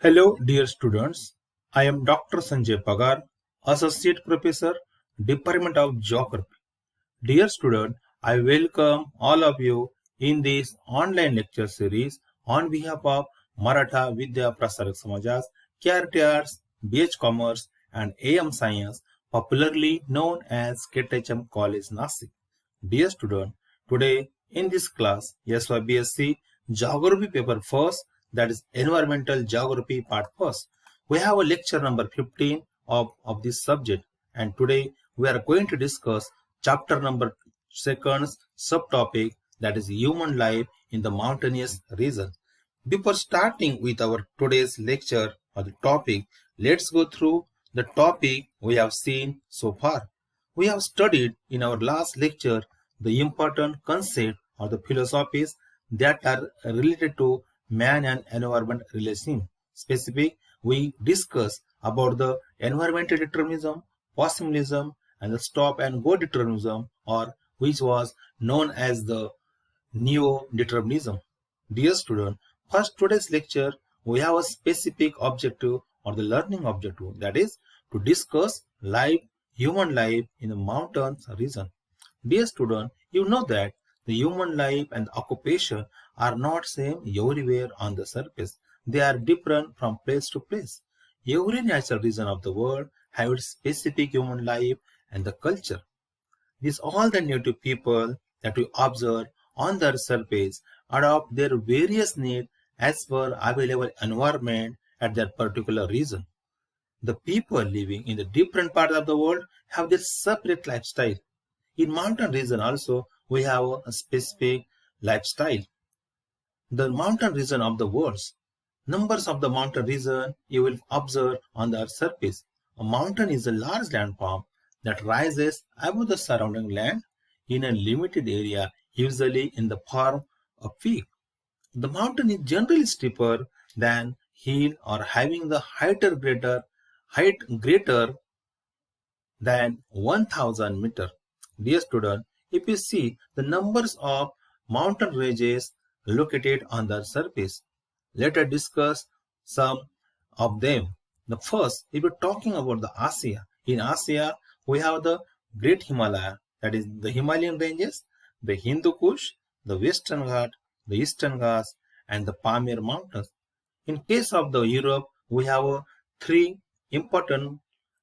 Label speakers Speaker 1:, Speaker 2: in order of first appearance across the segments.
Speaker 1: Hello, dear students. I am Dr. Sanjay Pagar, Associate Professor, Department of Geography. Dear student, I welcome all of you in this online lecture series on behalf of Maratha Vidya Prasarak Samajas, Charity Arts, BH Commerce, and AM Science, popularly known as KTHM College Nasik. Dear student, today in this class, S.Y.B.Sc Geography paper first, that is Environmental Geography part first. We have a lecture number 15 of this subject, and today we are going to discuss chapter number second subtopic, that is human life in the mountainous region. Before starting with our today's lecture or the topic, let's go through the topic we have seen so far. We have studied in our last lecture the important concept or the philosophies that are related to man and environment relation. Specific, we discuss about the environmental determinism, possibilism, and the stop and go determinism, or which was known as the neo-determinism. Dear student, first today's lecture we have a specific objective or the learning objective, that is to discuss life, human life in the mountains region. Dear student, you know that the human life and occupation are not same everywhere on the surface. They are different from place to place. Every natural region of the world have its specific human life and the culture. These all the native people that we observe on their surface adopt their various needs as per available environment at their particular region. The people living in the different parts of the world have their separate lifestyle. In mountain region also, we have a specific lifestyle. The mountain region of the world. Numbers of the mountain region you will observe on the earth's surface. A mountain is a large landform that rises above the surrounding land in a limited area, usually in the form of peak. The mountain is generally steeper than hill or having the height greater than 1000 meter. Dear student, if you see the numbers of mountain ranges located on the surface, let us discuss some of them. The first, if we're talking about the Asia, in Asia we have the Great Himalaya, that is the Himalayan ranges, the Hindu Kush, the Western Ghat, the Eastern Ghats, and the Pamir Mountains. In case of the Europe, we have three important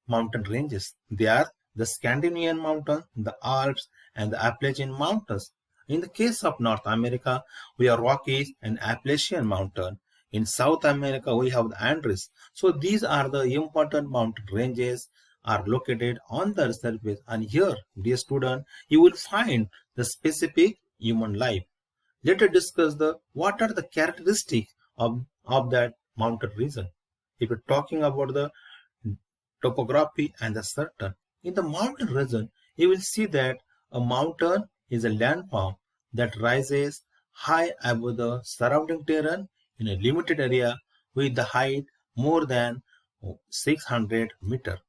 Speaker 1: mountain ranges. They are the Scandinavian mountains, the Alps, and the Appalachian mountains. In the case of North America, we have Rockies and Appalachian mountain. In South America, we have the Andes. So these are the important mountain ranges are located on the surface. And here, dear student, you will find the specific human life. Let us discuss the what are the characteristics of that mountain region. If we're talking about the topography and the certain. In the mountain region, you will see that a mountain is a landform that rises high above the surrounding terrain in a limited area with the height more than 600 meters.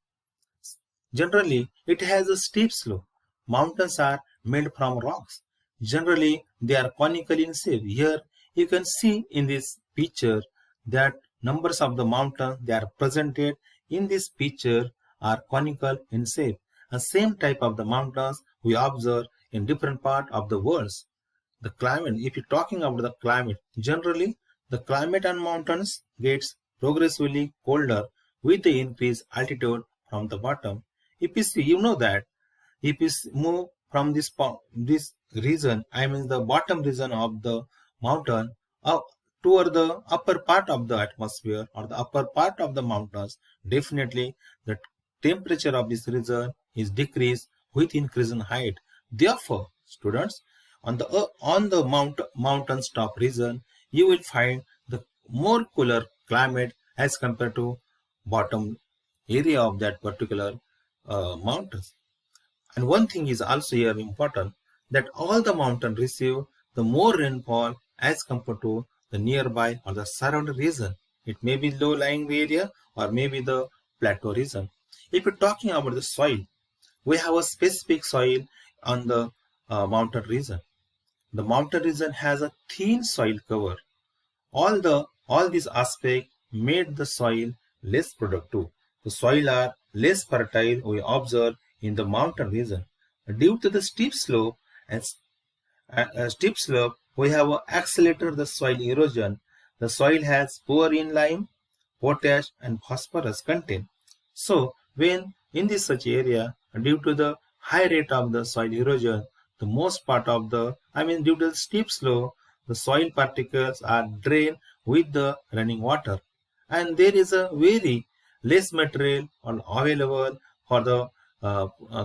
Speaker 1: Generally, it has a steep slope. Mountains are made from rocks. Generally, they are conical in shape. Here, you can see in this picture that numbers of the mountains they are presented in this picture are conical in shape. The same type of the mountains we observe in different parts of the world. The climate, if you're talking about the climate, generally the climate on mountains gets progressively colder with the increased altitude from the bottom. If you see, you know that if you move from this region, I mean the bottom region of the mountain up toward the upper part of the atmosphere or the upper part of the mountains, definitely the temperature of this region is decreased with increase in height. Therefore, students, on the mountain's top region, you will find the more cooler climate as compared to bottom area of that particular mountains. And one thing is also here important, that all the mountains receive the more rainfall as compared to the nearby or the surrounding region. It may be low-lying area or maybe the plateau region. If you're talking about the soil, we have a specific soil on the mountain region. The mountain region has a thin soil cover. All these aspects made the soil less productive. The soil are less fertile we observe in the mountain region. Due to the steep slope, we have accelerated the soil erosion. The soil has poor in lime, potash, and phosphorus content. So, when in this such area, due to the high rate of the soil erosion, the most part of due to the steep slope, the soil particles are drained with the running water, and there is a very less material available for the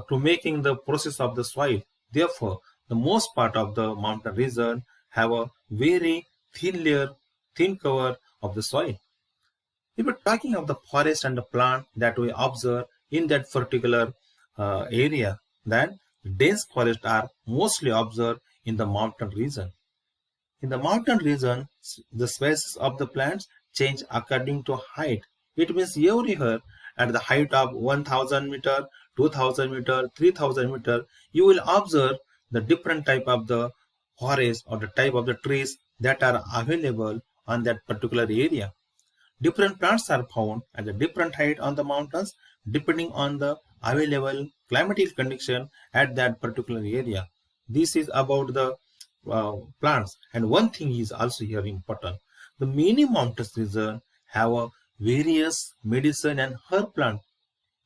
Speaker 1: to making the process of the soil. Therefore, the most part of the mountain region have a very thin cover of the soil. If we're talking of the forest and the plant that we observe in that particular area, then dense forests are mostly observed in the mountain region. In the mountain region, the species of the plants change according to height. It means every year at the height of 1000 meter, 2000 meter, 3000 meter, you will observe the different type of the forest or the type of the trees that are available on that particular area. Different plants are found at a different height on the mountains depending on the available climatic condition at that particular area. This is about the plants. And one thing is also here important. The many mountains region have a various medicine and herb plant.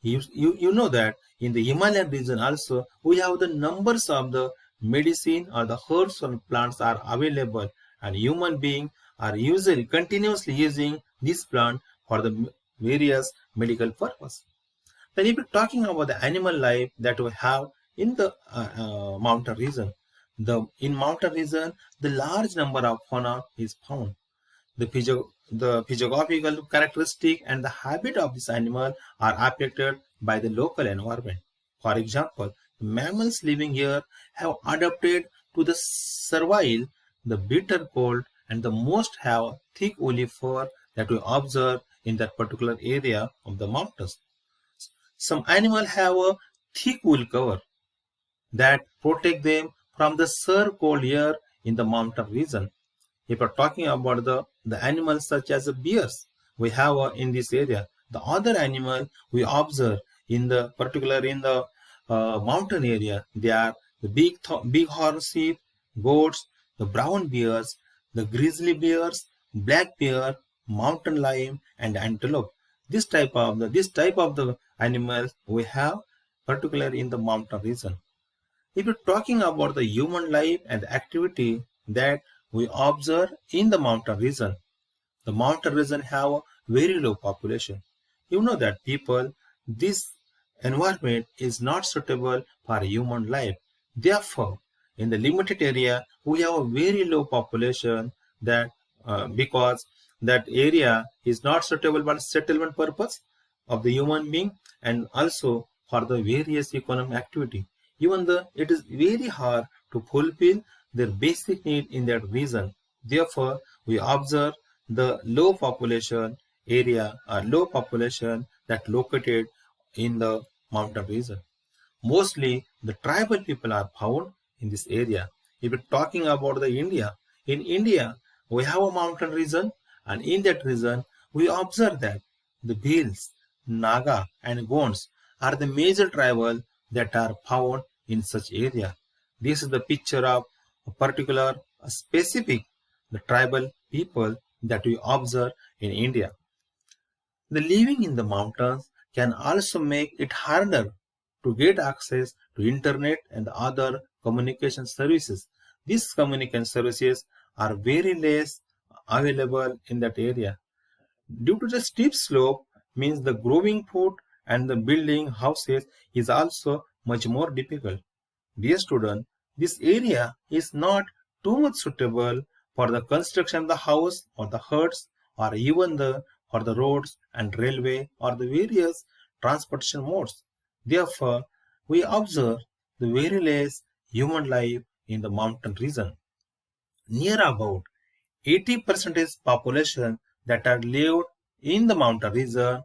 Speaker 1: You know that in the Himalayan region also we have the numbers of the medicine or the herbs or plants are available, and human beings are usually continuously using this plant for the various medical purpose. Then if we're talking about the animal life that we have in the mountain region, in mountain region the large number of fauna is found. The physiographical characteristic and the habit of this animal are affected by the local environment. For example, the mammals living here have adapted to the survival, the bitter cold, and the most have thick woolly fur that we observe in that particular area of the mountains. Some animals have a thick wool cover that protect them from the severe cold air in the mountain region. If we're talking about the animals such as the bears, we have in this area. The other animal we observe in the particular in the mountain area, they are the big horn sheep, goats, the brown bears, the grizzly bears, black bear, mountain lion, and antelope. This type of the animals we have particularly in the mountain region. If you're talking about the human life and activity that we observe in the mountain region have a very low population. You know that this environment is not suitable for human life. Therefore, in the limited area, we have a very low population that because that area is not suitable for settlement purpose of the human being and also for the various economic activity. Even though it is very hard to fulfill their basic need in that region. Therefore, we observe the low population area or low population that located in the mountain region. Mostly the tribal people are found in this area. If we're talking about in India, we have a mountain region, and in that region, we observe that the Bhils, Naga, and Gonds are the major tribal that are found in such area. This is the picture of a specific the tribal people that we observe in India. The living in the mountains can also make it harder to get access to internet and other communication services. These communication services are very less available in that area. Due to the steep slope means the growing food and the building houses is also much more difficult. Dear student, this area is not too much suitable for the construction of the house or the huts or even for the roads and railway or the various transportation modes. Therefore, we observe the very less human life in the mountain region. Near about 80% population that are lived in the mountain region,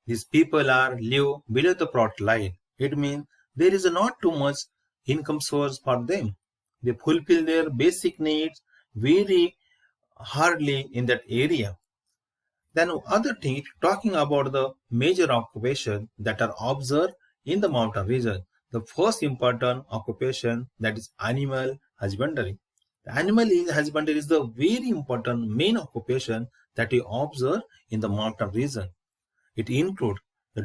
Speaker 1: these people are live below the poverty line. It means there is not too much income source for them. They fulfill their basic needs very hardly in that area. Then other thing, talking about the major occupation that are observed in the mountain region. The first important occupation, that is animal husbandry. The animal husbandry is the very important main occupation that we observe in the mountain region. It includes the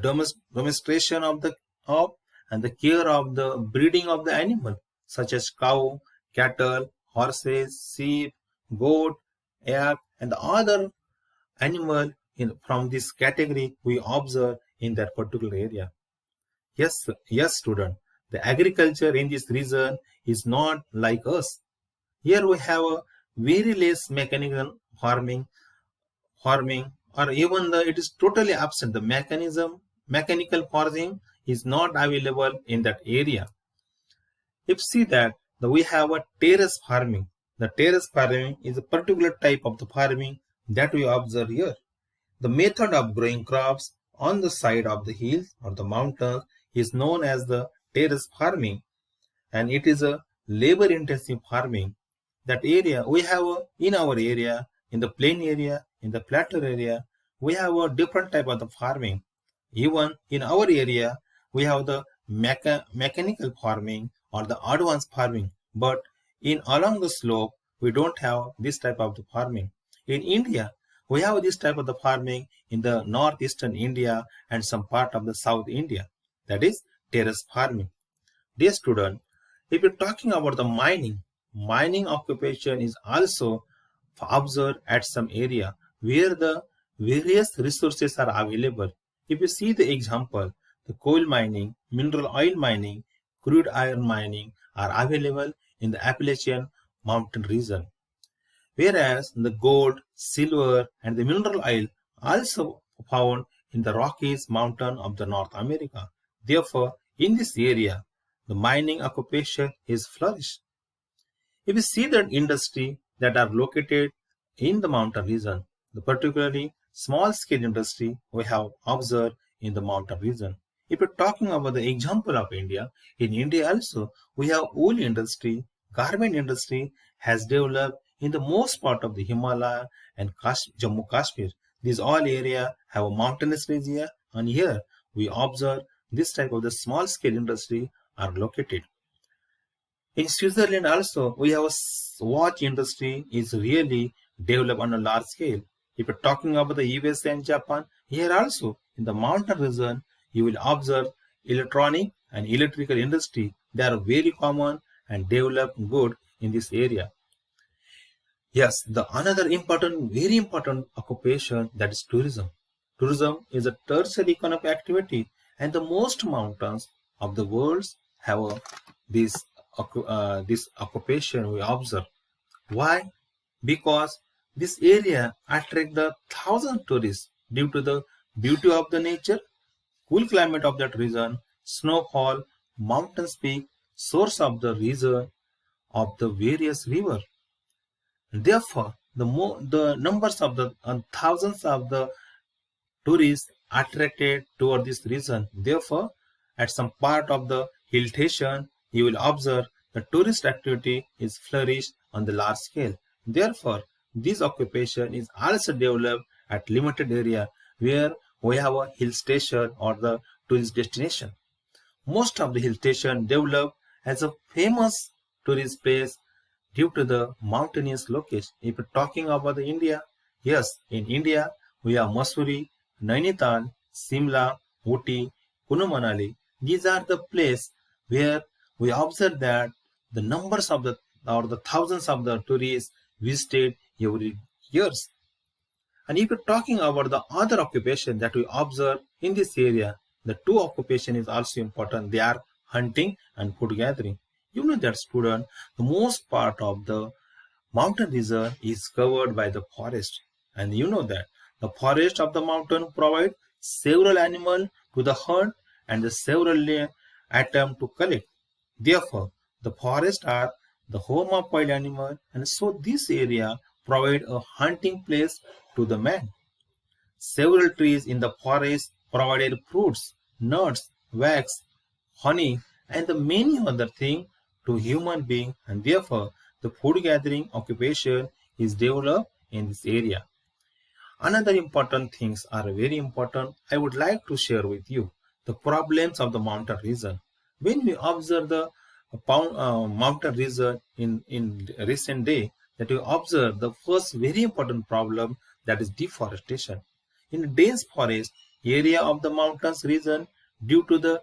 Speaker 1: domestication of the of and the care of the breeding of the animal, such as cow, cattle, horses, sheep, goat, yak, and the other animal from this category we observe in that particular area. Yes, student. The agriculture in this region is not like us. Here we have a very less mechanical farming, or even it is totally absent. The mechanical farming is not available in that area. If see that we have a terrace farming. The terrace farming is a particular type of the farming that we observe here. The method of growing crops on the side of the hills or the mountains is known as the terrace farming, and it is a labor intensive farming. That area we have in our area, in the plain area, in the plateau area, we have a different type of the farming. Even in our area, we have the mechanical farming or the advanced farming, but in along the slope, we don't have this type of the farming. In India, we have this type of the farming in the northeastern India and some part of the South India. That is terrace farming. Dear student, if you're talking about the mining occupation is also observed at some area where the various resources are available. If you see the example, the coal mining, mineral oil mining, crude iron mining are available in the Appalachian mountain region. Whereas the gold, silver, and the mineral oil also found in the Rockies mountain of the North America. Therefore, in this area, the mining occupation is flourished. If you see the industry that are located in the mountain region, the particularly small scale industry we have observed in the mountain region. If you're talking about the example of India, in India also we have wool industry, garment industry has developed in the most part of the Himalaya and Jammu Kashmir. These all area have a mountainous area, and here we observe this type of the small scale industry are located. In Switzerland also, we have a watch industry is really developed on a large scale. If you're talking about the USA and Japan, here also in the mountain region, you will observe electronic and electrical industry. They are very common and developed good in this area. Yes, the another important, very important occupation, that is tourism. Tourism is a tertiary economic activity, and the most mountains of the world have this this occupation we observe. Why? Because this area attract the thousand tourists due to the beauty of the nature, cool climate of that region, snowfall, mountains peak, source of the region of the various river. Therefore, the numbers of the thousands of the tourists attracted toward this region. Therefore, at some part of the hill station, you will observe the tourist activity is flourished on the large scale. Therefore, this occupation is also developed at limited area where we have a hill station or the tourist destination. Most of the hill station developed as a famous tourist place due to the mountainous location. If you're talking about the India, yes, in India we have Mussoorie, Nainital, Simla, Ooty, Kulu Manali. These are the places where we observe that the numbers of the or the thousands of the tourists visited every years. And if you're talking about the other occupation that we observe in this area, the two occupation is also important. They are hunting and food gathering. You know that student, the most part of the mountain region is covered by the forest. And you know that the forest of the mountain provide several animals to the hunt and the several items to collect. Therefore, the forests are the home of wild animal, and so this area provide a hunting place to the man. Several trees in the forest provided fruits, nuts, wax, honey, and the many other things to human being, and therefore the food gathering occupation is developed in this area. Another important things are very important. I would like to share with you the problems of the mountain region. When we observe the mountain region in recent day, that we observe the first very important problem, that is deforestation. In dense forest area of the mountains region, due to the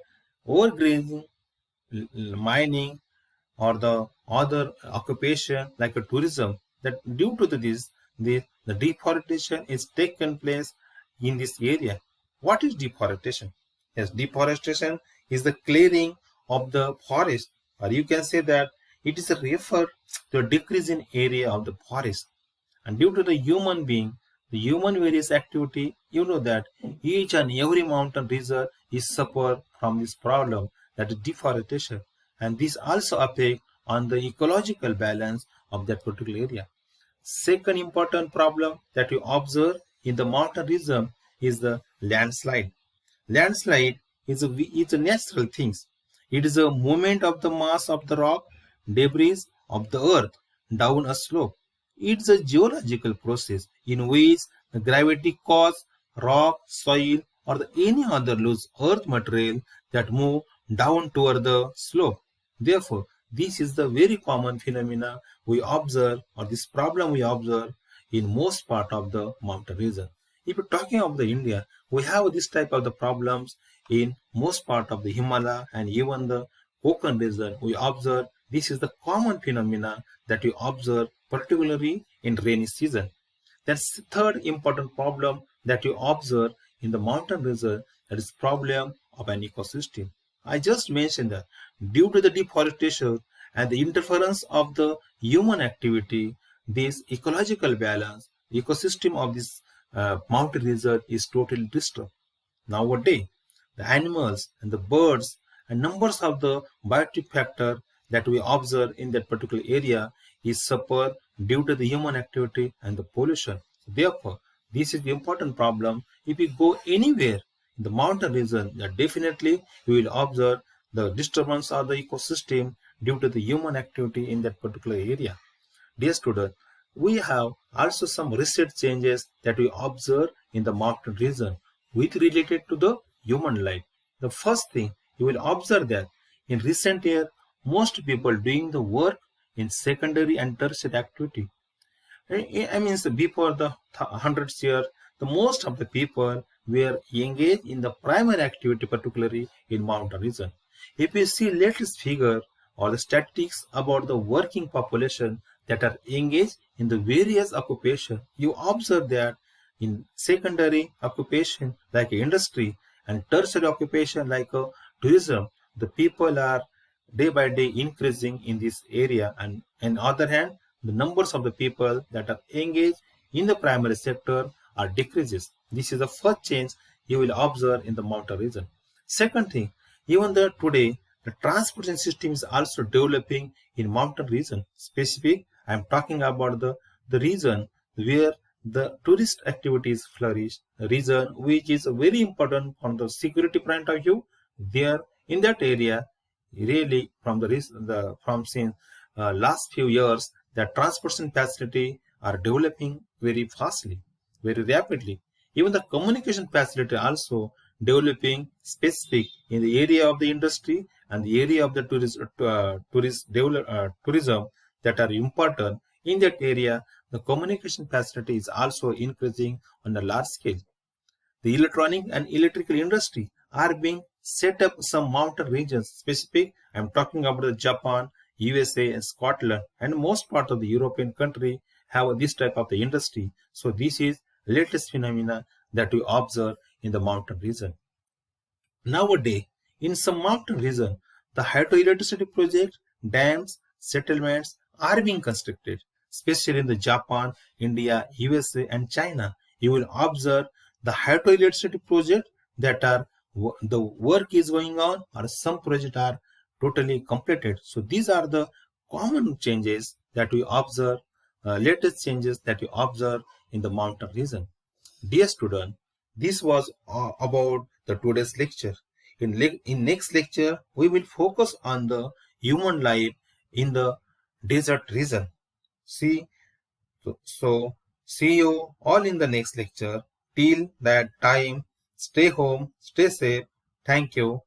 Speaker 1: overgrazing, mining, or the other occupation like a tourism, that due to the deforestation is taken place in this area. What is deforestation? Yes, deforestation is the clearing of the forest, or you can say that it is a refer to a decrease in area of the forest. And due to the human being, the human various activity, you know that each and every mountain region is suffer from this problem, that is deforestation. And this also affect on the ecological balance of that particular area. Second important problem that you observe in the mountain region is the landslide. Landslide is a natural thing. It is a movement of the mass of the rock, debris of the earth down a slope. It's a geological process in which the gravity causes rock, soil, or any other loose earth material that move down toward the slope. Therefore, this is the very common phenomena we observe, or this problem we observe in most part of the mountain region. If you're talking of the India, we have this type of the problems in most part of the Himalaya and even the Konkan region. We observe this is the common phenomena that we observe particularly in rainy season. That's the third important problem that you observe in the mountain region, that is problem of an ecosystem. I just mentioned that due to the deforestation and the interference of the human activity, this ecological balance, ecosystem of this mountain region is totally disturbed. Nowadays, the animals and the birds and numbers of the biotic factor that we observe in that particular area is suffer due to the human activity and the pollution. Therefore, this is the important problem. If you go anywhere in the mountain region, that definitely you will observe the disturbance of the ecosystem due to the human activity in that particular area. Dear student, we have also some research changes that we observe in the mountain region with related to the human life. The first thing you will observe that in recent year, most people doing the work in secondary and tertiary activity. I mean, before the hundreds years, the most of the people were engaged in the primary activity, particularly in mountain region. If you see latest figure or the statistics about the working population that are engaged in the various occupation, you observe that in secondary occupation like industry and tertiary occupation like tourism, the people are day by day increasing in this area, and on the other hand, the numbers of the people that are engaged in the primary sector are decreases. This is the first change you will observe in the mountain region. Second thing, even though today the transportation system is also developing in mountain region. Specific, I am talking about the region where the tourist activities flourish, a region which is very important from the security point of view. There in that area, really from from since last few years, the transportation facility are developing very fastly, very rapidly. Even the communication facility also developing specific in the area of the industry and the area of the tourism that are important in that area. The communication facility is also increasing on a large scale. The electronic and electrical industry are being set up some mountain regions specific. I'm talking about the Japan, USA, and Scotland, and most part of the European country have this type of the industry. So this is latest phenomena that we observe in the mountain region. Nowadays, in some mountain region, the hydroelectricity project, dams, settlements are being constructed, especially in the Japan, India, USA, and China. You will observe the hydroelectricity project that are the work is going on, or some projects are totally completed. So these are the common changes that we observe, latest changes that we observe in the mountain region. Dear student, this was about the today's lecture. In next lecture, we will focus on the human life in the desert region. See, so See you all in the next lecture. Till that time, stay home, stay safe. Thank you.